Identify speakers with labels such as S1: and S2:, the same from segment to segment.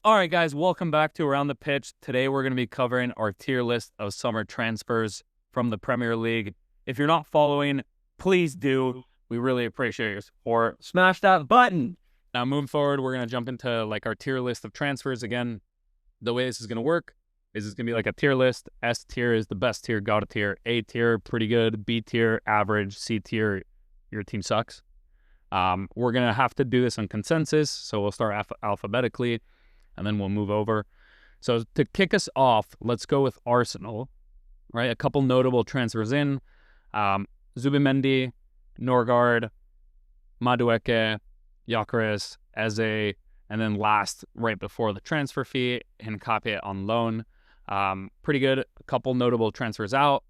S1: All right, guys, welcome back to Around the Pitch. Today, we're going to be covering our tier list of summer transfers from the Premier League. If you're not following, please do. We really appreciate your support. Smash that button. Now, moving forward, we're going to jump into our tier list of transfers. Again, the way this is going to work is it's going to be like a tier list. S tier is the best tier, got a tier. A tier, pretty good. B tier, average. C tier, your team sucks. We're going to have to do this on consensus, so we'll start alphabetically, and then we'll move over. So to kick us off, let's go with Arsenal, right? A couple notable transfers in. Zubimendi, Norgard, Madueke, Gyökeres, Eze, and then last, right before the transfer fee, Hincapié on loan. Pretty good. A couple notable transfers out.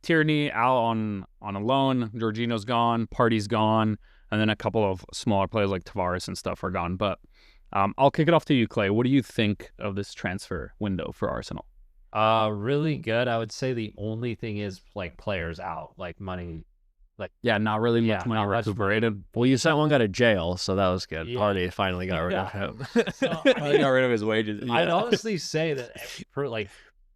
S1: Tierney out on a loan. Jorginho's gone. Partey's gone. And then a couple of smaller players like Tavares and stuff are gone. But I'll kick it off to you, Clay. What do you think of this transfer window for Arsenal?
S2: Really good. I would say the only thing is players out, money.
S1: Not really much money recuperated.
S3: Well, you sent one guy to jail, so that was good.
S2: Yeah.
S3: Partey finally got rid of him.
S1: He got rid of his wages. Yeah.
S2: I'd honestly say that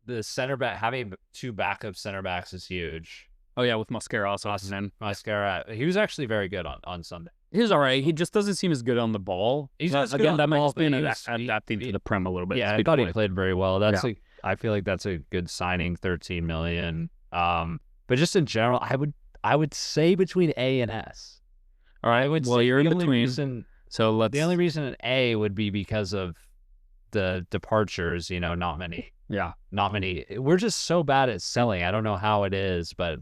S2: the center back, having two backup center backs is huge.
S1: Oh yeah, with Mascara also.
S2: Mascara, he was actually very good on Sunday.
S1: He's all right. He just doesn't seem as good on the ball.
S2: He's
S1: Again,
S2: just good on
S1: that
S2: the
S1: might
S2: ball,
S1: just be
S2: but
S1: adapting to the Prem a little bit.
S2: Yeah, I thought he played very well. I feel like that's a good signing, 13 million. But just in general, I would say between A and S.
S1: All right. Well, you're in between. The
S2: only reason an A would be because of the departures. Not many.
S1: Yeah,
S2: not many. We're just so bad at selling. I don't know how it is, but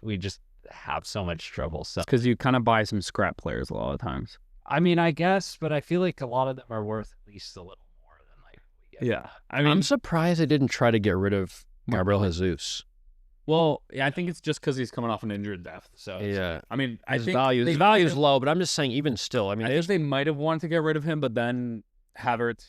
S2: we just have so much trouble. So
S1: because you kind of buy some scrap players a lot of times.
S2: I mean, I guess, but I feel like a lot of them are worth at least a little more than we get.
S1: Yeah, I mean,
S3: I'm surprised they didn't try to get rid of Gabriel Jesus.
S1: Well, yeah, I think it's just because he's coming off an injured depth. So
S3: yeah,
S1: I mean,
S3: his value is low, but I'm just saying, even still, I
S1: think they might have wanted to get rid of him, but then Havertz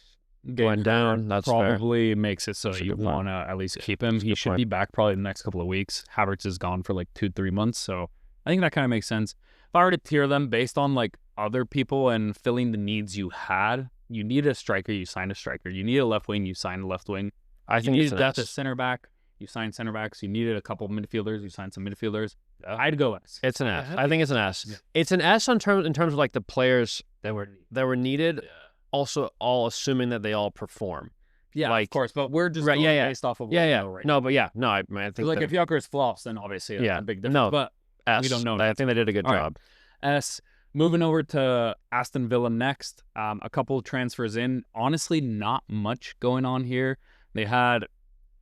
S3: going down, that's
S1: probably
S3: fair.
S1: Makes it so you want to at least keep him. He should be back probably the next couple of weeks. Havertz is gone for 2-3 months, so I think that kind of makes sense. If I were to tier them based on other people and filling the needs you had, you need a striker, you signed a striker. You need a left wing, you signed a left wing.
S3: I think
S1: you needed depth at center back, you signed center backs. You needed a couple of midfielders, you signed some midfielders. I'd go S.
S3: It's an S. I think it's an S. Yeah. It's an S in terms of the players that were needed. Yeah. Also, all assuming that they all perform.
S1: Yeah, of course, but we're just based off of what we know right now.
S3: I think
S1: if Gyökeres flops, then obviously a big difference.
S3: No,
S1: but
S3: S,
S1: we don't know.
S3: I think they did a good job.
S1: Right. S. Moving over to Aston Villa next. A couple of transfers in. Honestly, not much going on here. They had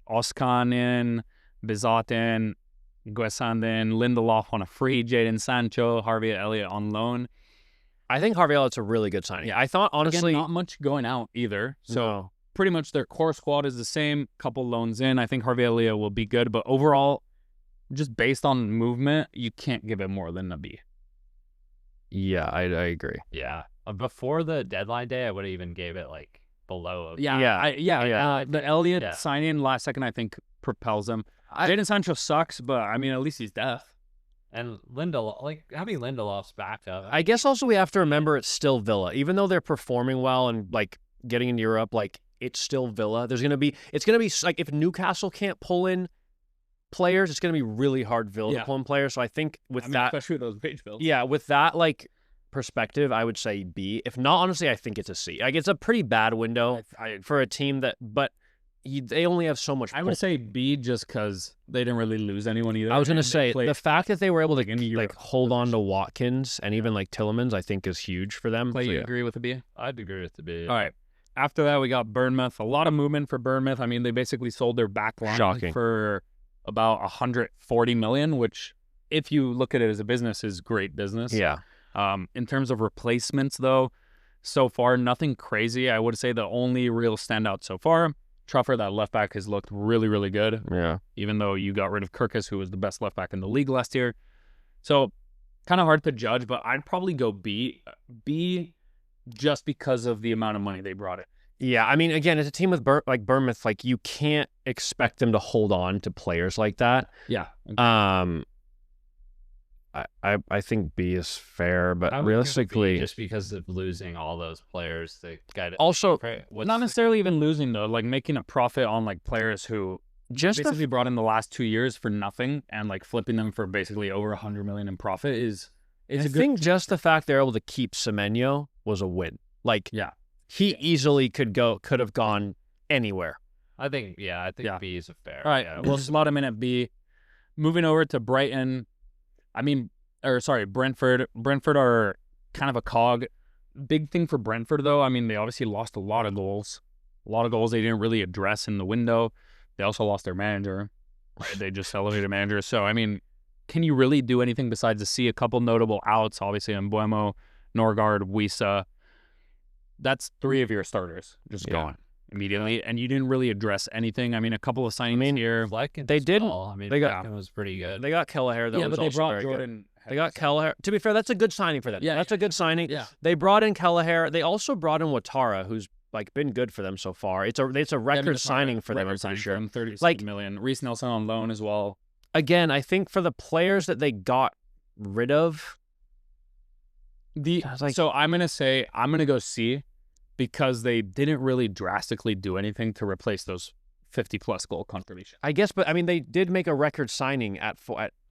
S1: Özcan in, Bizot in, Guessand in, Lindelof on a free, Jadon Sancho, Harvey Elliott on loan.
S3: I think Harvey Elliott's a really good signing. Yeah, I thought, honestly...
S1: Again, not much going out either. So pretty much their core squad is the same. Couple loans in. I think Harvey Elliott will be good. But overall, just based on movement, you can't give it more than a B.
S3: Yeah, I agree.
S2: Yeah. Before the deadline day, I would have even gave it below.
S1: The Elliott signing last second, I think, propels him. Jadon Sancho sucks, but I mean, at least he's deaf.
S2: And Lindelof, having Lindelof's backup.
S3: I guess also we have to remember it's still Villa. Even though they're performing well and getting into Europe, it's still Villa. It's gonna be if Newcastle can't pull in players, it's gonna be really hard Villa to pull in players. So I think
S1: especially with those wage bills.
S3: Yeah, with that perspective, I would say B. If not, honestly, I think it's a C. It's a pretty bad window for a team they only have so much.
S1: I would say B just because they didn't really lose anyone either.
S3: I was going to say, the fact that they were able to hold on to Watkins and even Tielemans, I think is huge for them.
S1: Clay, you agree with the B?
S2: I'd agree with the B.
S1: All right. After that, we got Bournemouth. A lot of movement for Bournemouth. I mean, they basically sold their back line for about 140 million, which, if you look at it as a business, is great business.
S3: Yeah.
S1: In terms of replacements, though, so far, nothing crazy. I would say the only real standout so far, Truffert, that left back, has looked really, really good.
S3: Yeah.
S1: Even though you got rid of Kirkus, who was the best left back in the league last year. So, kind of hard to judge, but I'd probably go B. B just because of the amount of money they brought in.
S3: Yeah, I mean, again, as a team with Bournemouth, you can't expect them to hold on to players like that.
S1: Yeah.
S3: I think B is fair, but
S2: I would give it B
S3: realistically,
S2: just because of losing all those players, the guy that
S3: also
S1: Not necessarily even losing though, like making a profit on like players who
S3: just the
S1: basically brought in the last 2 years for nothing and like flipping them for basically over 100 million in profit is
S3: I
S1: a good.
S3: think just the fact they're able to keep Semenyo was a win. Like,
S1: Yeah.
S3: he easily could have gone anywhere.
S2: I think B is a fair.
S1: All right,
S2: Yeah.
S1: we'll slot him in at B. Moving over to Brighton, Brentford. Brentford are kind of a cog. Big thing for Brentford, though, I mean, they obviously lost a lot of goals. A lot of goals they didn't really address in the window. They also lost their manager. Right? They just elevated manager. So, I mean, can you really do anything besides to see a couple notable outs? Obviously, Mbuemo, Norgard, Wissa. That's 3 of your starters just gone immediately, and you didn't really address anything. I mean, a couple of signings here.
S3: They didn't.
S2: I mean,
S3: They got-
S2: Flecken was pretty good.
S3: They got Kelleher. That was
S1: but they
S3: also
S1: brought
S3: very good.
S1: Jordan.
S3: They got Kelleher. To be fair, that's a good signing for them.
S1: Yeah,
S3: That's a good signing.
S1: Yeah.
S3: They brought in Kelleher. They also brought in Watara, who's like been good for them so far. It's a record signing for them, I'm pretty sure.
S1: 36 million. Reece Nelson on loan as well.
S3: Again, I think for the players that they got rid of,
S1: So I'm gonna go C because they didn't really drastically do anything to replace those 50+ goal contributions.
S3: I guess, but I mean, they did make a record signing at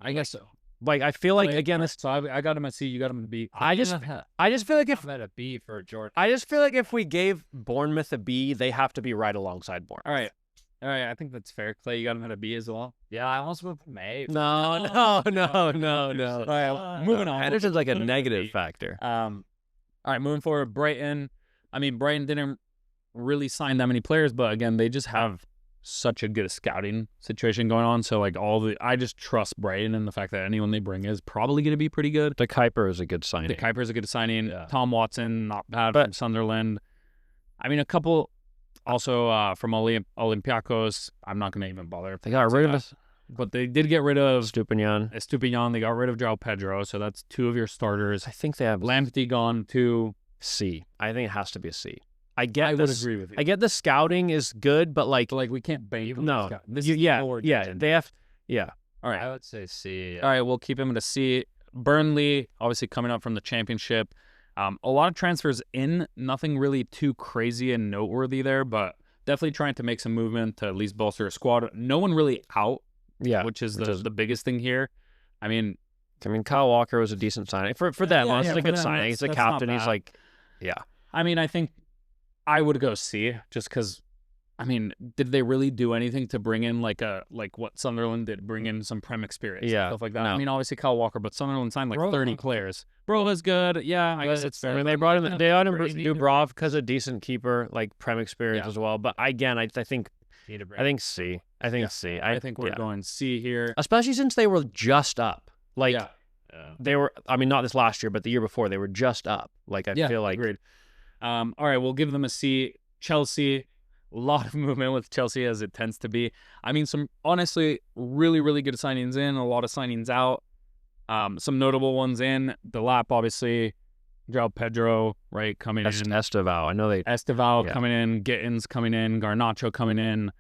S1: I guess so.
S3: like I feel like again,
S1: So I got him at C. You got him at B.
S3: I just feel like if
S2: I'm at a B for Jordan.
S3: I just feel like if we gave Bournemouth a B, they have to be right alongside Bournemouth.
S1: All right. I think that's fair. Clay, you got him at a B as well.
S2: Yeah, I almost went from A.
S3: No.
S1: All right, moving on.
S3: Anderson's like a negative factor.
S1: All right, moving forward, Brighton. I mean, Brighton didn't really sign that many players, but again, they just have such a good scouting situation going on. So like I just trust Brighton and the fact that anyone they bring is probably going to be pretty good.
S3: The Kuiper is a good signing.
S1: The Kuiper is a good signing.
S2: Yeah.
S1: Tom Watson, not bad from Sunderland. I mean, a couple also from Olympiacos. I'm not going to even bother.
S3: They got rid of us.
S1: But they did get rid of
S3: Stupinian.
S1: They got rid of João Pedro, so that's 2 of your starters.
S3: I think they have
S1: Lamptey gone to
S3: C. I think it has to be a C. I
S1: I would agree with you.
S3: I get the scouting is good, but like
S1: we can't bank on
S3: no,
S1: this guy. This
S3: you,
S1: is
S3: yeah,
S1: forward
S3: yeah.
S1: vision.
S3: They have, yeah.
S1: All right,
S2: I would say C.
S1: all right. We'll keep him at a C. Burnley, obviously coming up from the Championship. A lot of transfers in, nothing really too crazy and noteworthy there, but definitely trying to make some movement to at least bolster a squad. No one really out,
S3: Yeah,
S1: which is the biggest thing here. I mean,
S3: Kyle Walker was a decent signing for them.
S1: Yeah,
S3: It's
S1: yeah,
S3: a
S1: for
S3: good
S1: them,
S3: signing. He's a
S1: that's not
S3: captain. He's
S1: bad.
S3: like, yeah.
S1: I mean, I think I would go C just because. I mean, did they really do anything to bring in like what Sunderland did, bring in some Prem experience, and
S3: Yeah,
S1: stuff like that?
S3: no.
S1: I mean, obviously Kyle Walker, but Sunderland signed like
S2: Bro-
S1: 30 players. Bro is good, yeah. I guess it's fair.
S3: I mean, they brought him. They brought him
S2: Brady-
S3: Dubrov because a decent keeper, like Prem experience
S1: Yeah.
S3: as well. But again, I think
S2: Need to bring
S3: I think C. I think
S1: Yeah.
S3: C.
S1: I think we're
S3: yeah.
S1: going C here.
S3: especially since they were just up. Like
S1: Yeah.
S3: they were. I mean, not this last year, but the year before, they were just up. Like I feel like
S1: agreed. All right, we'll give them a C. Chelsea, a lot of movement with Chelsea as it tends to be. I mean, some honestly really, really good signings in, a lot of signings out. Some notable ones in. Delap, obviously. João Pedro, right, coming in.
S3: Esteval. I know they.
S1: Esteval
S3: Yeah.
S1: coming in. Gittins coming in. Garnacho coming in.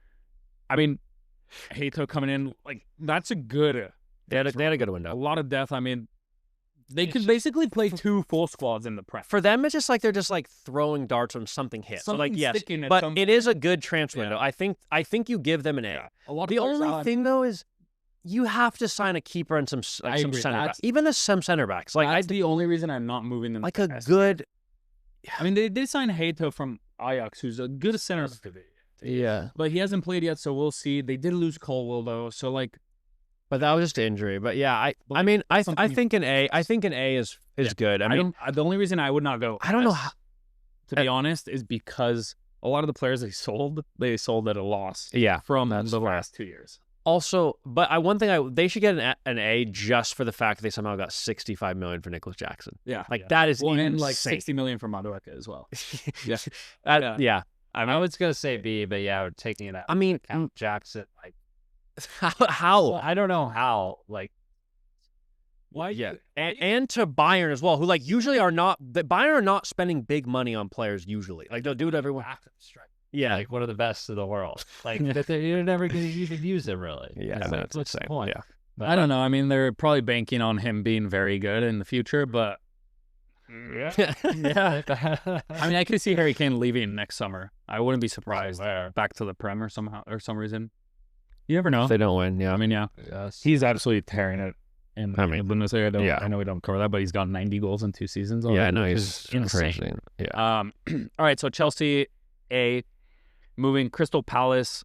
S1: I mean, Hato coming in. Like, that's a good...
S3: They had a good
S1: a
S3: window.
S1: lot of depth. I mean, they could basically play 2 full squads in the Prem.
S3: For them, it's just like they're just like throwing darts when something hits. So like
S1: Something
S3: yes,
S1: sticking at
S3: but
S1: some-
S3: it is a good transfer window.
S1: Yeah.
S3: I think you give them an A.
S1: A lot of
S3: The
S1: players
S3: only
S1: out.
S3: thing though is you have to sign a keeper and some
S1: I
S3: some
S1: agree.
S3: center backs.
S1: That's-
S3: Even some center backs. Like
S1: That's the only reason I'm not moving them.
S3: like
S1: to
S3: a
S1: S.
S3: good.
S1: I mean, they did sign Hato from Ajax, who's a good center,
S3: Yeah,
S1: but he hasn't played yet, so we'll see. They did lose Colwell though, so like,
S3: but that was just an injury. But yeah, I
S1: But
S3: mean I
S1: something-
S3: think an A. I think an A is good. I mean
S1: the only reason I would not go,
S3: I don't know
S1: S,
S3: how.
S1: to be honest, is because a lot of the players they sold at a loss
S3: Yeah.
S1: from
S3: that's
S1: the
S3: fair.
S1: last 2 years.
S3: Also, but they should get an A just for the fact that they somehow got 65 million for Nicholas Jackson.
S1: Yeah,
S3: Like that is
S1: well, and
S3: insane.
S1: like 60 million from Madueke as well. Yeah.
S3: Yeah.
S2: I was gonna say B, but yeah, we're taking it out.
S3: I mean,
S2: Count Jackson, like
S3: how?
S2: I don't know how. Like,
S1: Why?
S3: Yeah, and to Bayern as well, who like usually are not. The Bayern are not spending big money on players usually. Like they'll do it everyone. Yeah,
S2: like one of the best in the world. Like that you're never gonna even use them really.
S3: yeah,
S2: It's
S3: no,
S2: like,
S3: it's
S2: what's the
S3: insane.
S2: point?
S3: Yeah,
S1: I don't know. I mean, they're probably banking on him being very good in the future, but
S2: Yeah.
S1: I mean, I could see Harry Kane leaving next summer. I wouldn't be surprised.
S2: Where?
S1: Back to the Prem or somehow or some reason. You never know.
S3: If they don't win, yeah.
S1: I mean, yeah,
S2: Yes.
S1: he's absolutely tearing it. In
S3: I mean,
S1: the Bundesliga,
S3: yeah.
S1: I know we don't cover that, but he's got 90 goals in 2 seasons.
S3: Yeah, I
S1: already,
S3: know
S1: which
S3: he's
S1: is insane.
S3: crazy. Yeah.
S1: All right, so Chelsea, A, moving Crystal Palace.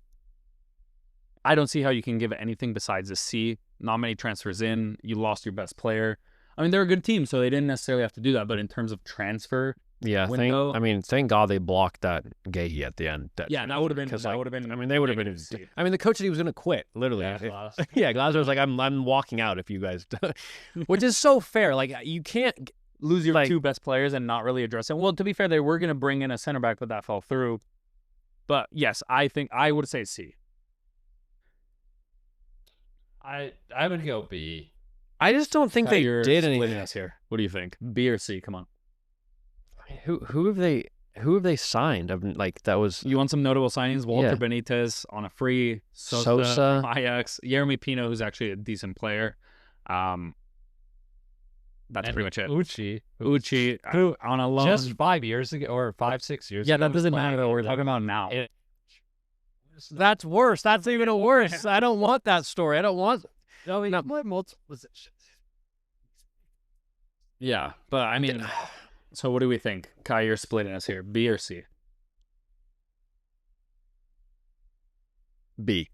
S1: I don't see how you can give it anything besides a C. Not many transfers in. You lost your best player. I mean, they're a good team, so they didn't necessarily have to do that. But in terms of transfer,
S3: Yeah,
S1: window.
S3: thank God they blocked that Gahey at the end.
S1: that would have been.
S3: Because,
S1: That
S3: like,
S1: would have been.
S3: I mean, they would have been.
S1: negative C.
S3: I mean, the coach said he was going to quit. Literally.
S2: Yeah,
S3: Yeah, Glasgow was like, I'm walking out if you guys, which is so fair. Like, you can't
S1: Lose your
S3: like,
S1: 2 best players and not really address it. Well, to be fair, they were going to bring in a center back, but that fell through. But yes, I think I would say C.
S2: I would go B.
S3: I just don't think they
S1: You're
S3: did
S1: splitting
S3: anything.
S1: us here. What do you think? B or C? Come on.
S3: Who have they signed? Like that was
S1: You want some notable signings? Walter
S3: Yeah.
S1: Benitez on a free.
S3: Sosa.
S1: from Ajax. Jeremy Pino, who's actually a decent player. That's
S2: And
S1: pretty much it.
S2: Uchi,
S1: Uchi on a loan.
S2: just 5 years ago or 6 years
S1: yeah,
S2: ago.
S1: that doesn't
S2: was
S1: matter.
S2: playing
S1: We're
S2: for
S1: talking
S2: them.
S1: about now.
S3: That's worse. That's even worse. I don't want that story. I don't want.
S2: No, he
S3: No.
S2: played multiple positions.
S1: Yeah, but I mean, so what do we think? Kai, you're splitting us here. B or C?
S3: B.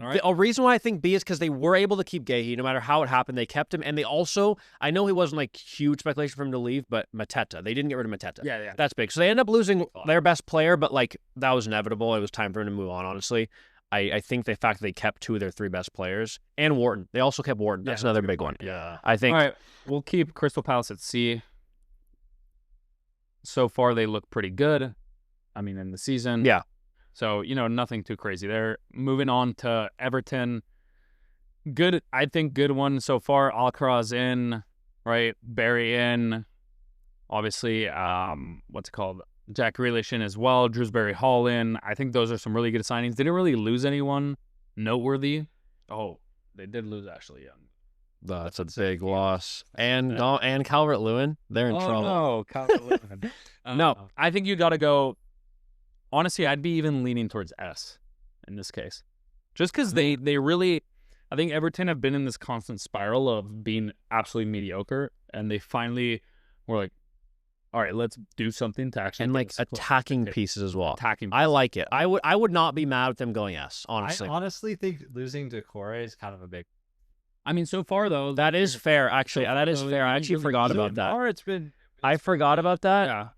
S1: All right.
S3: A reason why I think B is because they were able to keep Gahey no matter how it happened. They kept him, and they also, I know he wasn't like huge speculation for him to leave, but Mateta, they didn't get rid of Mateta.
S1: Yeah.
S3: That's big. So they ended up losing their best player, but like that was inevitable. It was time for him to move on, honestly. I think the fact that they kept 2 of their 3 best players and Wharton. They also kept Wharton. That's another big one.
S2: Yeah.
S3: I think.
S1: All right, we'll keep Crystal Palace at C. So far, they look pretty good. I mean, in the season.
S3: Yeah.
S1: So, nothing too crazy there. Moving on to Everton. Good, I think good one so far. Alcaraz in, right? Barry in. Obviously, what's it called? Jack Grealish in as well. Drewsbury Hall in. I think those are some really good signings. Didn't really lose anyone noteworthy. Oh, they did lose Ashley Young.
S3: That's a big loss. And Calvert-Lewin, they're in trouble.
S1: No, Calvert-Lewin. No, I think you got to go. Honestly, I'd be even leaning towards S in this case, just because they really. I think Everton have been in this constant spiral of being absolutely mediocre, and they finally were like, "All right, let's do something to actually."
S3: And
S1: get
S3: like
S1: us close."
S3: attacking pieces as well.
S1: Attacking.
S3: I like it. I would not be mad with them going S, honestly.
S2: I honestly think losing to Corey is kind of a big.
S1: I mean, so far though,
S3: That is fair, actually. That is fair. I actually forgot about that.
S2: Or it's been,
S3: I forgot about that.
S1: yeah,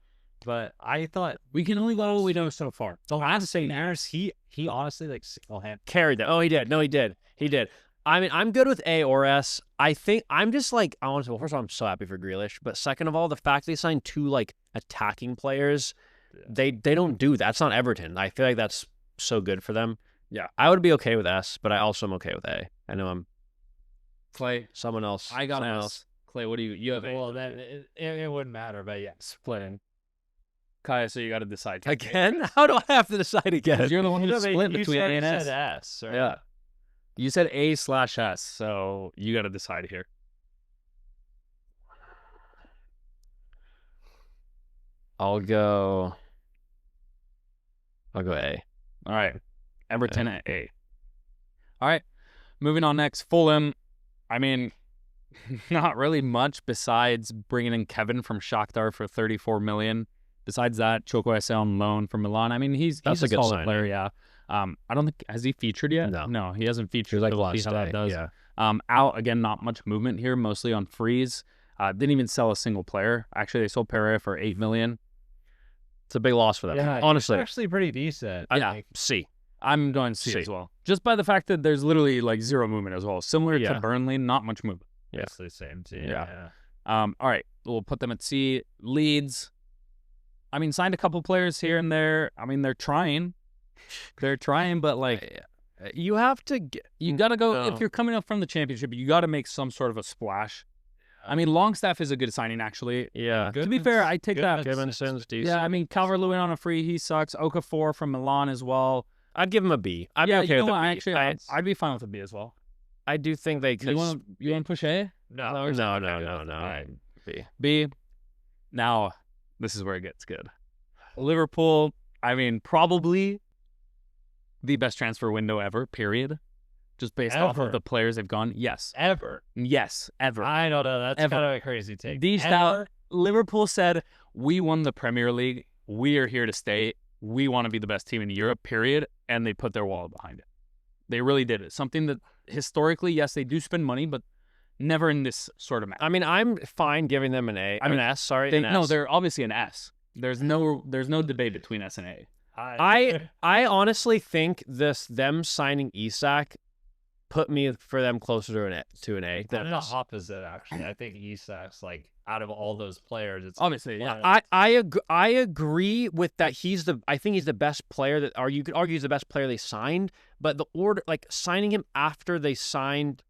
S2: but I thought
S1: we can only go what we know so far.
S2: the last Nares, he honestly like single-handed.
S3: Carried them. Oh, he did. No, he did. He did. I mean, I'm good with A or S. I think I'm just like, well, first of all, I'm so happy for Grealish. But second of all, the fact they signed 2 like attacking players, they don't do that. That's not Everton. I feel like that's so good for them.
S1: Yeah.
S3: I would be okay with S, but I also am okay with A. I know I'm
S1: Clay,
S3: someone else.
S1: I got
S3: someone
S1: S.
S3: else.
S1: Clay, what do you have? A.
S2: Well, then it wouldn't matter, but yeah,
S1: Splitting. Kaya, so you got to decide
S3: Again? How do I have to decide again?
S1: You're the one who
S2: No, but
S1: split
S2: you
S1: between A and S.
S2: said S, right?
S1: Yeah. You said A/S, so you got to decide here.
S3: I'll go A.
S1: All right. Everton at A. All right. Moving on next. Fulham. I mean, not really much besides bringing in Kevin from Shakhtar for 34 million. Besides that, Chukwueze on loan from Milan. I mean, he's
S3: That's
S1: a
S3: a good
S1: solid
S3: signing.
S1: player, yeah. I don't think, has he featured yet?
S3: No.
S1: He hasn't featured.
S3: Like
S1: so we'll
S3: last
S1: see how that
S3: day.
S1: does.
S3: Yeah.
S1: Out again, not much movement here, mostly on frees. Didn't even sell a single player. Actually, they sold Pereira for 8 million.
S3: It's a big loss for them. Honestly.
S2: he's actually pretty decent.
S1: Yeah.
S3: C.
S1: I'm going C
S3: C.
S1: as well. Just by the fact that there's literally like 0 movement as well. Similar
S3: Yeah.
S1: to Burnley, not much movement.
S3: Yeah.
S2: It's the same team.
S1: Yeah. All right, we'll put them at C. Leeds. I mean, signed a couple players here and there. I mean, they're trying. They're trying, but like
S3: You have to get.
S1: you got to go,
S3: No.
S1: if you're coming up from the championship, you got to make some sort of a splash. I mean, Longstaff is a good signing, actually.
S3: Yeah.
S1: To be fair, I take that.
S3: Gibson's decent.
S1: Yeah, I mean, Calvert-Lewin on a free, he sucks. Okafor from Milan as well.
S3: I'd give him a B. I'd
S1: yeah,
S3: be okay
S1: you know
S3: with
S1: what,
S3: a B.
S1: actually, I'd be fine with a B as well.
S3: I do think they could.
S1: You want to push A?
S3: No.
S2: All right.
S1: B. Now, this is where it gets good. Liverpool, I mean, probably the best transfer window ever, period. Just based off of the players they've gone. Yes.
S2: Ever.
S1: Yes, ever.
S2: I don't know. That's
S1: Ever.
S2: kind of a crazy take.
S1: Liverpool said, we won the Premier League. We are here to stay. We want to be the best team in Europe, period. And they put their wallet behind it. They really did it. Something that historically, yes, they do spend money, but never in this sort of match.
S3: I mean, I'm fine giving them an A.
S1: I mean,
S3: an S. Sorry, an S.
S1: No, they're obviously an S. There's no debate between S and A.
S3: I honestly think them signing Isak put me for them closer to an A.
S2: I'm
S3: Than
S2: the
S3: S.
S2: opposite, actually. I think Isak's like out of all those players, it's
S1: Obviously, yeah.
S3: I agree with that. I think he's the best player that, or you could argue he's the best player they signed. But the order, like signing him after they signed,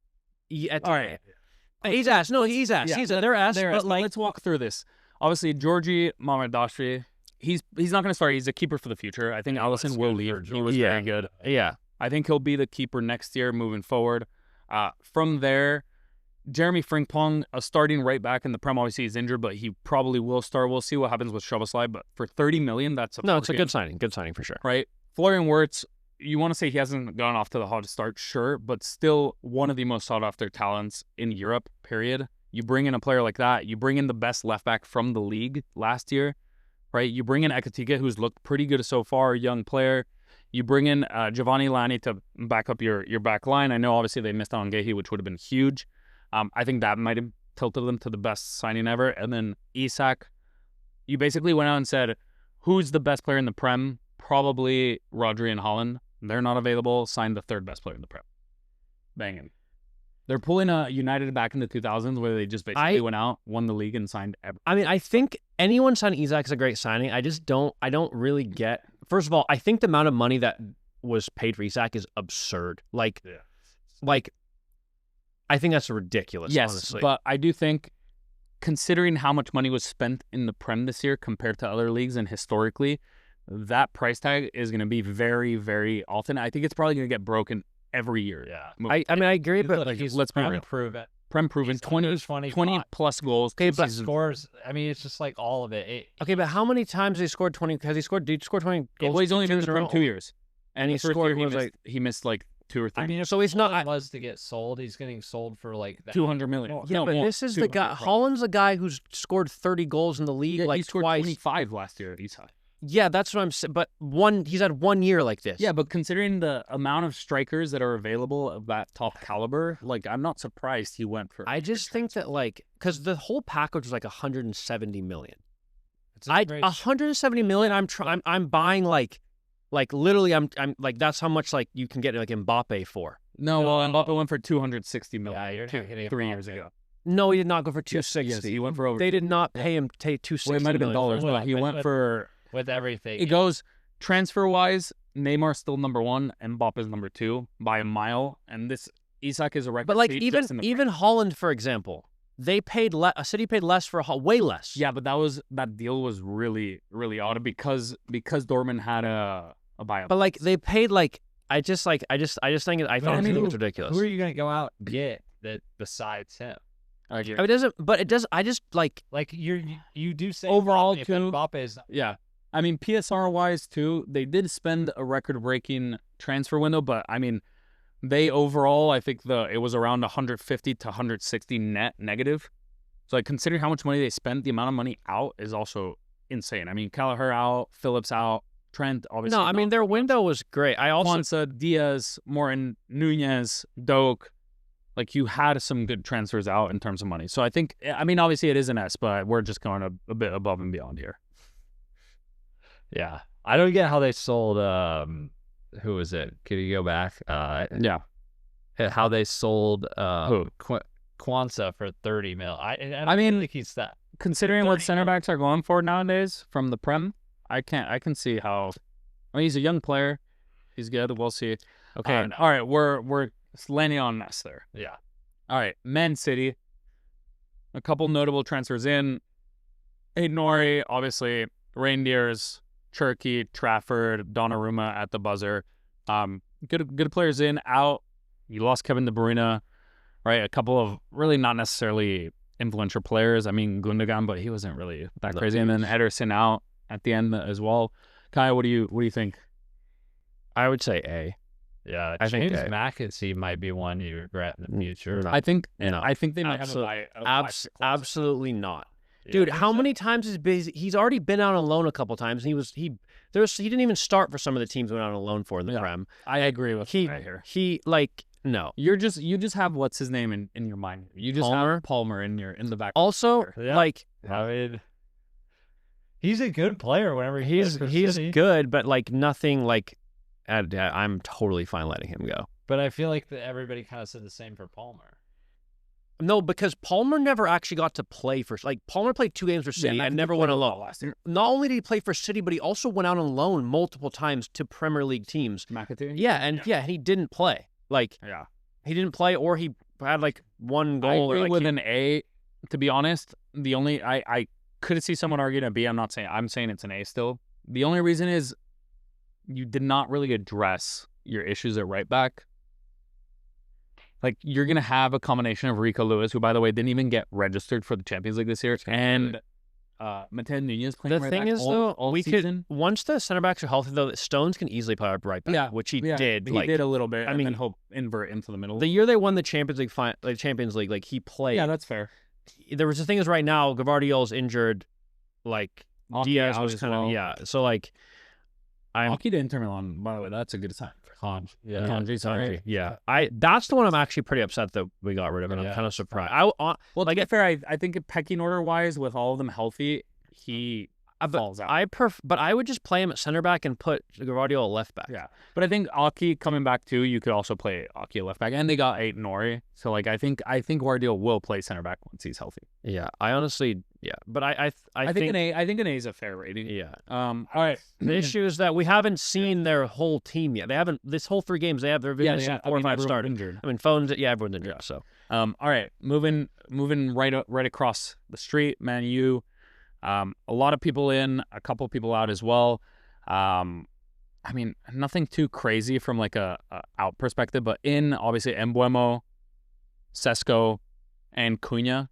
S1: All right.
S3: he's ass. No, he's ass.
S1: Yeah,
S3: They're ass. But like,
S1: let's walk through this. Obviously, Georgie Mamardashvi, he's not going to start. He's a keeper for the future. I think Alisson will leave. He was very good.
S3: yeah.
S1: I think he'll be the keeper next year moving forward. From there, Jeremy Frimpong, a starting right back in the Prem. Obviously, he's injured, but he probably will start. We'll see what happens with Szoboszlai. But for 30 million, that's
S3: No, it's a good signing. Good signing for sure.
S1: right? Florian Wirtz, you want to say he hasn't gone off to the hottest start, sure, but still one of the most sought after talents in Europe, period. You bring in a player like that, you bring in the best left back from the league last year, right? You bring in Ekatike, who's looked pretty good so far, a young player. You bring in Giovanni Lani to back up your back line. I know obviously they missed out on Gehi, which would have been huge. I think that might have tilted them to the best signing ever. And then Isak, you basically went out and said, who's the best player in the Prem? Probably Rodri and Holland. They're not available. Signed the third best player in the Prem. Banging. They're pulling a United back in the 2000s where they just basically went out, won the league, and signed everyone.
S3: I mean, I think anyone signing Isak is a great signing. I don't really get. First of all, I think the amount of money that was paid for Isak is absurd. Like, I think that's ridiculous.
S1: Yes,
S3: honestly.
S1: but I do think, considering how much money was spent in the Prem this year compared to other leagues and historically, that price tag is going to be very, very often. I think it's probably going to get broken every year.
S2: Yeah.
S3: I mean, I agree, but
S2: like,
S1: let's be real.
S2: proven.
S1: Prem proven, 20 plus goals.
S3: Okay, but
S2: Scores. I mean, it's just like all of it.
S3: Okay, but how many times has he scored 20? Did he score 20 goals?
S1: Well, he's only been in the Prem 2 years.
S3: And he
S1: The first
S3: scored,
S1: year
S3: was like,
S1: he missed like 2 or 3.
S2: I mean, if
S3: so he's not.
S2: Holland was to get sold, he's getting sold for like that.
S1: 200 million.
S2: Well,
S3: Yeah,
S1: No,
S3: but
S1: more.
S3: this is the
S1: 200
S3: guy.
S1: probably.
S3: Holland's the guy who's scored 30 goals in the league,
S1: Yeah,
S3: like
S1: he scored
S3: twice.
S1: 25 last year at Eastside.
S3: Yeah, that's what I'm saying. But he's had 1 year like this.
S1: Yeah, but considering the amount of strikers that are available of that top caliber, like I'm not surprised he went for.
S3: I just think that because the whole package was like 170 million.
S2: It's a great
S3: 170 million. I'm buying like literally I'm like that's how much like you can get like Mbappe for.
S1: No, well, Mbappe went for 260 million.
S2: Yeah, you're not getting
S1: 3 years ago.
S3: No, he did not go for
S1: Yes,
S3: 260.
S1: yes, he went for over.
S3: They did not pay him 260.
S1: Well, it might have been
S3: million.
S1: dollars, but he went for.
S2: with everything.
S1: It goes transfer wise. Neymar's still number 1, and Mbappe's number 2 by a mile. And this Isak is a record.
S3: But like
S1: feat
S3: even
S1: just in the
S3: even Holland, for example, they paid a City paid less for way less.
S1: Yeah, but that deal was really, really odd because Dortmund had a buyout.
S3: But like they paid like I just think I thought it was ridiculous.
S2: Who are you going to go out and get that besides him?
S1: I agree.
S3: It doesn't. But it does. I just like.
S2: Like you do say
S1: Overall,
S2: Mbappe,
S1: too-
S2: but Mbappe is
S1: Yeah. I mean, PSR wise too, they did spend a record breaking transfer window, but I mean, they overall, I think it was around 150 to 160 net negative. So like considering how much money they spent, the amount of money out is also insane. I mean, Callagher out, Phillips out, Trent obviously.
S3: No, I mean their window was great. I also
S1: Kwanzaa, Diaz, Morton, Nunez, Doak. Like you had some good transfers out in terms of money. So I think, I mean, obviously it is an S, but we're just going a bit above and beyond here.
S2: Yeah. I don't get how they sold who was it? Could you go back?
S1: Yeah.
S2: How they sold
S1: Who?
S2: Kwanzaa for 30 mil. I
S1: mean,
S2: think he's that.
S1: Considering what
S2: 30
S1: center backs are going for nowadays from the Prem, I can see how. I mean, he's a young player. He's good. We'll see.
S3: okay.
S1: All right, we're landing on Ness there.
S2: Yeah.
S1: All right, Man City. A couple notable transfers in. Nori, obviously, Reindeers, Cherky, Trafford, Donnarumma at the buzzer. Good players in, out. you lost Kevin De Bruyne, right? A couple of really not necessarily influential players. I mean, Gundogan, but he wasn't really that crazy. And then Ederson out at the end as well. Kai, what do you think?
S3: I would say A.
S2: Yeah,
S3: I think
S2: James
S3: A.
S2: McAtee might be one you regret in the future.
S1: I think
S3: No.
S1: I think they might have a
S3: Absolutely not.
S2: Yeah,
S3: Dude,
S2: I think
S3: how
S2: so.
S3: many times he's already been out on loan a couple times, and he didn't even start for some of the teams he went out on loan for in the Prem.
S1: I agree with
S3: He
S1: right here.
S3: No.
S1: You just have what's his name in your mind. You just
S3: Palmer?
S1: have Palmer in the back.
S3: Also,
S2: Yeah.
S3: like
S2: I mean, he's a good player whenever
S3: he's
S2: plays for City.
S3: good, but like nothing like. I'm totally fine letting him go.
S2: But I feel like everybody kind of said the same for Palmer.
S3: No, because Palmer never actually got to play for Palmer played 2 games for City and never went on loan
S1: last year.
S3: Not only did he play for City, but he also went out on loan multiple times to Premier League teams.
S1: McAtee.
S3: Yeah, he didn't play. Like
S1: Yeah.
S3: he didn't play, or he had like one
S1: I
S3: goal.
S1: agree
S3: Or, like,
S1: with an A. To be honest, the only I could see someone arguing a B. I'm saying it's an A still. The only reason is you did not really address your issues at right back. Like, you're going to have a combination of Rico Lewis, who, by the way, didn't even get registered for the Champions League this year, and Mateo Nunez playing
S3: The
S1: right
S3: thing
S1: back
S3: is,
S1: all
S3: we
S1: season.
S3: could once the center backs are healthy, though, Stones can easily play right back.
S1: Yeah,
S3: which he
S1: Yeah,
S3: did.
S1: He
S3: like,
S1: did a little bit.
S3: I
S1: and
S3: mean,
S1: then hope invert into the middle.
S3: the year they won the Champions League, like he played.
S1: Yeah, that's fair.
S3: There was the thing is right now, Gvardiol's injured. Like
S1: Aki
S3: Diaz
S1: out
S3: was
S1: as
S3: kind of
S1: well.
S3: So like,
S1: Aki to Inter Milan, by the way, that's a good sign.
S2: Yeah.
S1: Kanji, sorry.
S3: yeah, that's the one I'm actually pretty upset that we got rid of, and I'm
S2: Yeah.
S3: kind of surprised.
S1: Well, to be fair, I think pecking order wise, with all of them healthy, he falls out.
S3: But I would just play him at center back and put Gvardiol at left back.
S1: Yeah, but I think Aki coming back too, you could also play Aki at left back, and they got Nori. So like, I think Guardiola will play center back once he's healthy.
S3: Yeah, I honestly, but I
S1: think an A. I think an A is a fair rating.
S3: Yeah.
S1: All right.
S3: The issue is that we haven't seen their whole team yet. They haven't. This whole 3 games, they've been missing 4 or 5 starters.
S1: Injured.
S3: I mean, phones. Yeah, everyone's injured. So.
S1: All right, moving right across the street, Man U. A lot of people in, a couple people out as well. I mean, nothing too crazy from like a out perspective, but in obviously Mbeumo, Sesko, and Cunha,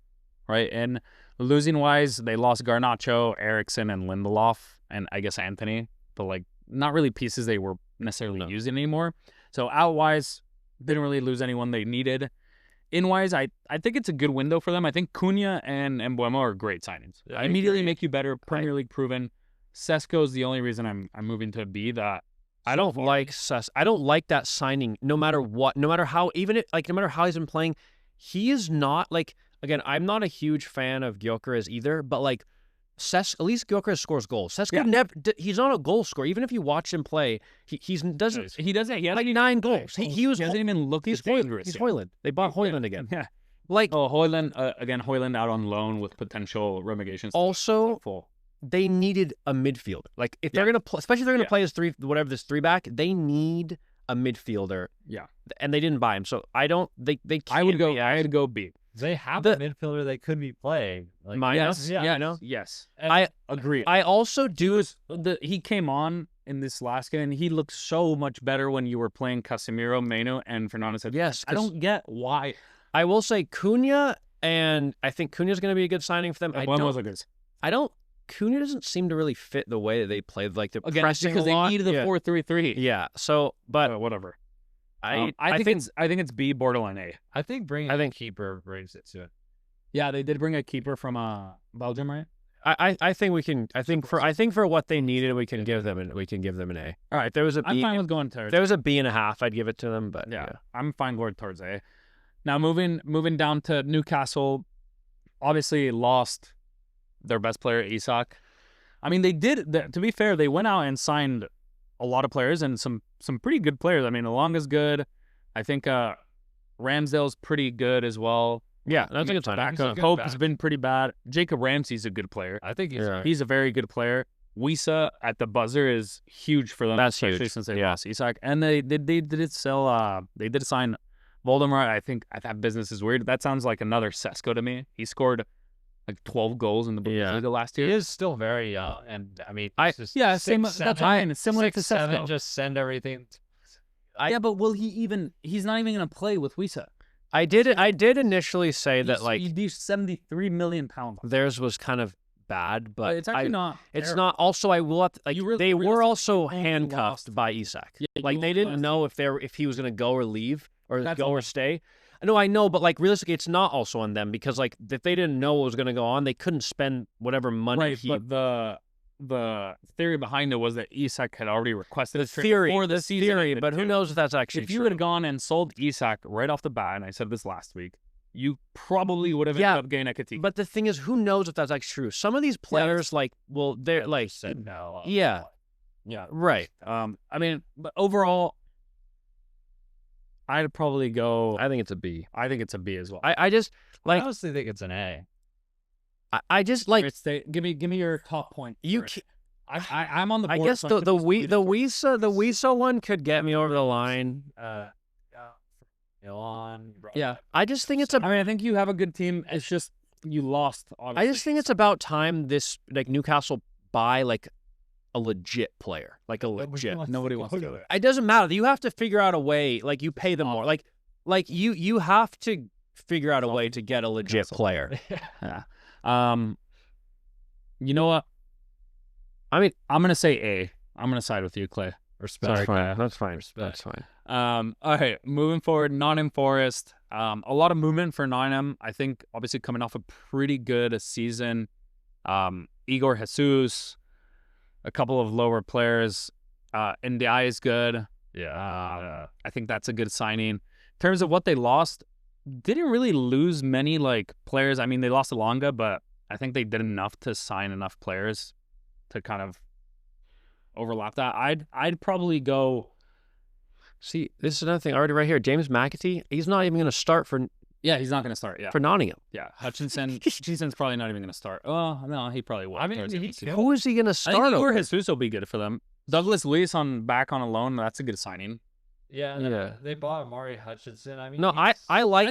S1: right? And losing wise, they lost Garnacho, Eriksen, and Lindelof, and I guess Anthony, but like not really pieces they were necessarily using anymore. So out wise, didn't really lose anyone they needed. In wise, I think it's a good window for them. I think Cunha and Mbeumo are great signings.
S2: Yeah,
S1: Immediately make you better. Premier League proven. Sesko is the only reason I'm moving to B. That
S3: I don't like I don't like that signing. No matter what, no matter how, no matter how he's been playing, he is not like. Again, I'm not a huge fan of Gyökeres either, but like, at least Gyökeres scores goals. Sesko never. He's not a goal scorer. Even if you watch him play, he doesn't.
S1: He doesn't. He has
S3: like 9 goals. He hasn't
S1: even looked dangerous.
S3: He's Højlund. They bought Højlund again.
S1: Yeah.
S3: Like
S1: Højlund again. Højlund out on loan with potential relegations.
S3: Also, they needed a midfielder. Like if they're gonna, especially if they're gonna play as this 3 back, they need a midfielder.
S1: Yeah.
S3: And they didn't buy him, so I don't. They. Can't
S1: I would go B.
S2: They have a midfielder they could be playing. Like,
S3: I know.
S1: Yes.
S2: And
S1: I agree.
S3: I also do.
S1: He came on in this last game, and he looked so much better when you were playing Casemiro, Meno, and Fernandes.
S3: Yes.
S1: I don't get why.
S3: I will say Cunha, and I think Cunha's going to be a good signing for them. Cunha doesn't seem to really fit the way that they play. Like they're pressing
S1: because
S3: a lot.
S1: They needed the 4-3-3.
S3: Yeah. So, but
S1: whatever.
S3: I
S1: think it's B, borderline A.
S2: I think bringing a keeper brings it to it.
S1: Yeah, they did bring a keeper from Belgium, right?
S3: I think we can. I think for what they needed, we can give them an A.
S1: All right,
S3: if there was a B,
S1: I'm fine with going towards.
S3: If there was a B.5, I'd give it to them. But yeah.
S1: I'm fine going towards A. Now moving down to Newcastle, obviously lost their best player Isak. I mean, they did. To be fair, they went out and signed a lot of players and some pretty good players. I mean, Elonga's good. I think Ramsdale's pretty good as well.
S3: Yeah, that's a good sign.
S1: Pope has been pretty bad. Jacob Ramsey's a good player.
S2: I think
S1: he's a very good player. Wisa at the buzzer is huge for them.
S3: That's
S1: especially
S3: huge.
S1: Since they lost Isak. And they did sell. They did sign Voldemort. I think that business is weird. That sounds like another Sesko to me. He scored like 12 goals in the Bundesliga last year.
S2: He is still very young, and I mean,
S1: same. That's fine. It's similar to Sesko.
S2: Just send everything.
S1: Yeah, but will he even? He's not even going to play with Wisa.
S3: I did initially say that like
S1: he'd be 73 million pounds.
S3: theirs was kind of bad, but
S1: It's actually not.
S3: It's
S1: terrible.
S3: not. Also, I will have to, like they were also
S1: only
S3: handcuffed
S1: lost.
S3: by Isak.
S1: Yeah,
S3: like they didn't
S1: lost.
S3: know if he was going to go or leave or
S1: That's
S3: go
S1: on
S3: or
S1: them.
S3: stay. No, I know, but like realistically, it's not also on them because like if they didn't know what was going to go on, they couldn't spend whatever money.
S1: Right, but the theory behind it was that Isak had already requested
S3: the
S1: a trip
S3: theory,
S1: for
S3: the
S1: the season.
S3: theory,
S1: ended
S3: but who
S1: too.
S3: knows if that's actually
S1: If you
S3: true.
S1: would have gone and sold Isak right off the bat, and I said this last week, you probably would have ended up getting Ekatike.
S3: But the thing is, who knows if that's actually true? Some of these players, like, well, they're like,
S2: Said no.
S3: yeah, right.
S1: I mean, but overall, I'd probably go.
S3: I think it's a B.
S1: I think it's a B as well.
S3: I just
S2: I
S3: like,
S2: honestly think it's an A.
S3: I just like
S1: Give me your top point.
S3: you.
S1: first. I'm on the
S3: I
S1: board.
S3: guess
S1: so
S3: the
S1: I'm gonna split it first.
S3: the Wisa one could get me over the line.
S2: Milan.
S1: Yeah,
S3: I just think it's a.
S1: I mean, I think you have a good team. It's just you lost. Obviously.
S3: I just think it's about time this like Newcastle buy like a legit player, like a legit.
S1: Nobody wants to do it.
S3: It doesn't matter. You have to figure out a way. Like you pay them more. Like you have to figure out a way to get a legit player.
S1: Yeah. You know what?
S3: I mean,
S1: I'm gonna say A. I'm gonna side with you, Clay.
S2: Respect.
S3: that's fine. That's fine.
S2: Respect.
S3: That's fine.
S1: All right, moving forward, Nottingham Forest. A lot of movement for Nottingham. I think obviously coming off a pretty good season. Igor Jesus, a couple of lower players. NDI is good.
S2: Yeah.
S1: I think that's a good signing. In terms of what they lost, didn't really lose many like players. I mean, they lost Alonga, but I think they did enough to sign enough players to kind of overlap that. I'd probably go.
S3: See, this is another thing already right here. James McAtee, he's not even going to start for
S1: Yeah, he's not going to start. Yeah,
S3: Nottingham.
S1: yeah. Hutchinson's probably not even going to start. Oh no, he probably will.
S2: I mean,
S1: Towards
S2: he
S1: the end of the season.
S3: Who is he going to
S1: I
S3: start
S1: think Igor
S3: over?
S1: Jesus will be good for them. Douglas Luiz back on a loan. That's a good signing.
S2: Yeah. They bought Amari Hutchinson. I mean,
S3: No, I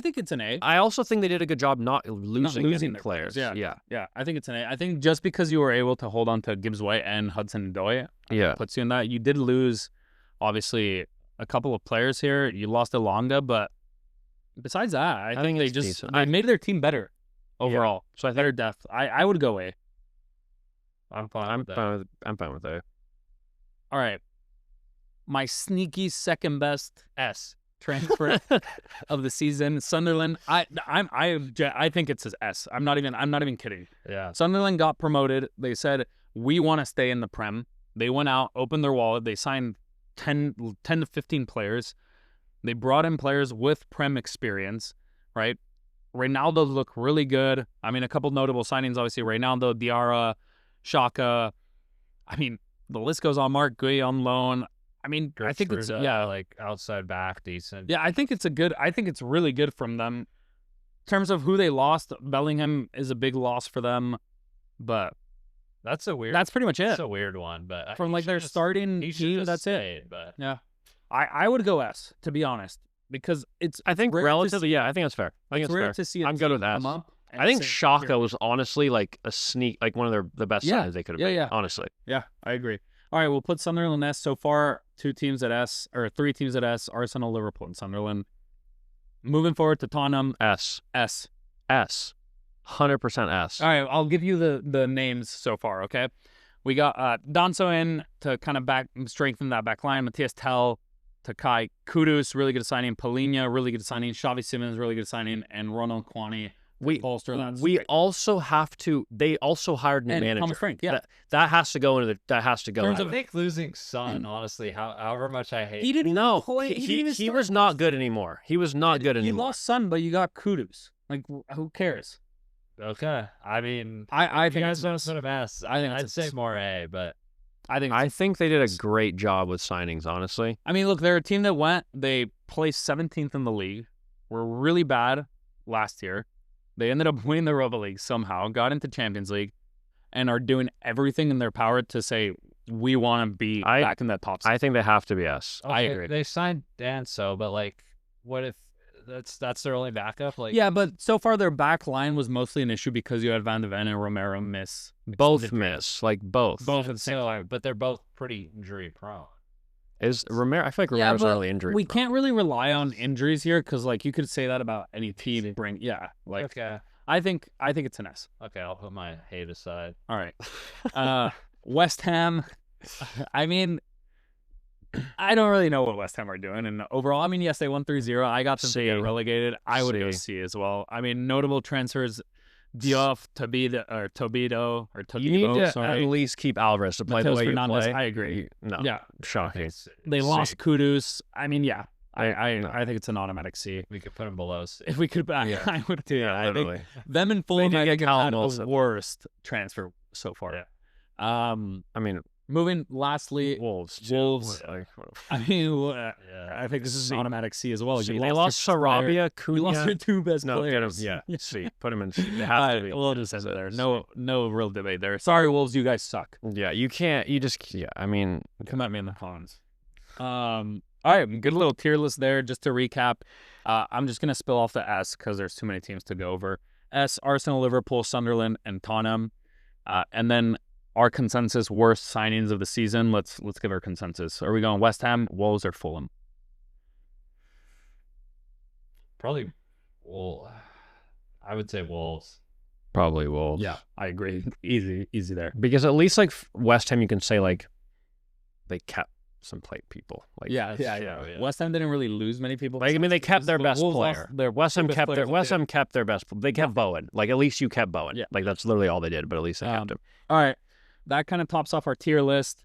S1: think it's an A.
S3: I also think they did a good job not losing any
S1: losing their
S3: players.
S1: players,
S3: Yeah.
S1: Yeah, I think it's an A. I think just because you were able to hold on to Gibbs White and Hudson Odoi
S3: Yeah.
S1: puts you in that. You did lose, obviously, a couple of players here. You lost Elonga, but besides that, I think they
S3: it's
S1: just
S3: decent.
S1: they made their team better overall.
S3: So I think
S1: Better depth. I would go A.
S2: I'm fine.
S3: I'm
S2: with that.
S3: fine with that.
S1: All right. My sneaky second best S transfer of the season, Sunderland. I think it's an S. I'm not even kidding.
S2: Yeah.
S1: Sunderland got promoted. They said we want to stay in the Prem. They went out, opened their wallet. They signed 10 to 15 players. They brought in players with Prem experience, right? Reynaldo looked really good. I mean, a couple notable signings, obviously. Reynaldo, Diarra, Xhaka. I mean, the list goes on. Mark Gui on loan. I mean, I think it's
S2: like outside back decent.
S1: I think it's really good from them. In terms of who they lost, Bellingham is a big loss for them, but
S2: That's
S1: pretty much it.
S2: That's a weird one, but
S1: From like their starting team, that's it.
S2: But
S1: Yeah, I would go S, to be honest, because it's
S3: I think
S1: rare to
S3: relatively, yeah, I think that's fair. I think
S1: it's
S3: it's
S1: rare
S3: fair.
S1: to see. A
S3: I'm good
S1: team
S3: with that.
S1: come up and
S3: I think
S1: say,
S3: Xhaka was honestly like a sneak, like one of the best
S1: Yeah.
S3: signings they could have
S1: Yeah,
S3: made.
S1: yeah.
S3: Honestly,
S1: Yeah, I agree. All right, we'll put Sunderland S. So far, 2 teams at S, or 3 teams at S, Arsenal, Liverpool, and Sunderland. Moving forward to Tottenham,
S3: S, 100% S.
S1: All right, I'll give you the names so far, okay? We got Danso in to kind of strengthen that back line. Matthias Tell, Takai Kudus, really good signing. Polina, really good signing. Xavi Simons, really good signing. And Ronald Kwani. Bolster that.
S3: We also have to. They also hired a new
S1: And
S3: manager.
S1: Thomas Frank, yeah.
S3: That has to go into the. That has to go.
S2: I think losing Son, honestly, however much I hate.
S1: He didn't
S3: No,
S1: play. He didn't even
S3: he
S1: start.
S3: was not good anymore. He was not good
S1: You
S3: anymore.
S1: lost Son, but you got Kudus. Like, who cares?
S2: Okay. I mean,
S1: I
S2: you
S1: think
S2: guys don't sort of S.
S1: I think
S2: I'd
S1: it's
S2: say more A, but
S3: I think they did a great job with signings. Honestly,
S1: I mean, look, they're a team that they placed 17th in the league, were really bad last year. They ended up winning the Europa League somehow, got into Champions League, and are doing everything in their power to say, we want to be back in that top six.
S3: I think they have to be S.
S1: I agree.
S2: They signed Danso, but like, what if that's their only backup? Like,
S1: Yeah, but so far their back line was mostly an issue because you had Van de Ven and Romero miss.
S3: Both miss, like both.
S1: Both at the same
S2: so,
S1: time.
S2: but they're both pretty injury prone.
S3: Is Romero? I feel like
S1: Yeah,
S3: Romero's
S1: but
S3: early injury.
S1: we can't really rely on injuries here because, like, you could say that about any team. Like,
S2: Okay.
S1: I think it's an S.
S2: Okay, I'll put my hate aside.
S1: All right. West Ham. I mean, I don't really know what West Ham are doing. And overall, I mean, yes, they won 3-0. I got them to get relegated. I would go C as well. I mean, notable transfers: Diouf, Tobido,
S3: You need to
S1: sorry.
S3: at least keep Alvarez to play
S1: Mateus
S3: the way
S1: Fernandes,
S3: you play.
S1: I agree.
S3: No,
S1: Yeah.
S3: shocking.
S1: They lost Kudus. I mean, yeah.
S3: No.
S1: I think it's an automatic C.
S2: We could put him below C.
S1: If we could, I would too.
S3: Yeah,
S1: I think
S3: literally.
S1: them and Fulham
S3: did get
S1: had
S3: Callum
S1: the
S3: Wilson.
S1: worst transfer so far.
S2: Yeah.
S3: I mean,
S1: Moving lastly,
S3: Wolves.
S1: Wolves.
S3: Like,
S1: I mean,
S2: Yeah.
S1: I think this is an automatic C as well.
S3: See,
S1: You
S3: they
S1: lost
S3: lost
S1: your best player.
S3: Sarabia,
S1: You lost
S3: Cunha.
S1: your two best
S3: No, get him.
S1: players.
S3: Yeah, C. Put him in C. They have to be.
S1: We'll just end it there. No real debate there. Sorry, Wolves, you guys suck.
S3: Yeah, you can't. You just. Yeah, I mean,
S1: Come at me in the comments. All right, good little tier list there. Just to recap, I'm just gonna spill off the S because there's too many teams to go over. S: Arsenal, Liverpool, Sunderland, and Tottenham. And then our consensus worst signings of the season. Let's give our consensus. Are we going West Ham, Wolves, or Fulham?
S2: Probably, I would say Wolves.
S3: probably Wolves.
S1: Yeah, I agree. Easy there.
S3: Because at least like West Ham, you can say like they kept some play people. Like
S1: Yeah. West Ham didn't really lose many people.
S3: Like, I mean, they kept their best
S1: Wolves lost
S3: player.
S1: their
S3: West Ham
S1: best
S3: kept
S1: players
S3: their
S1: that
S3: West
S1: they-
S3: Ham kept their best. They kept Bowen. Like at least you kept Bowen.
S1: Yeah.
S3: Like that's literally all they did. But at least they kept him.
S1: All right, that kind of tops off our tier list.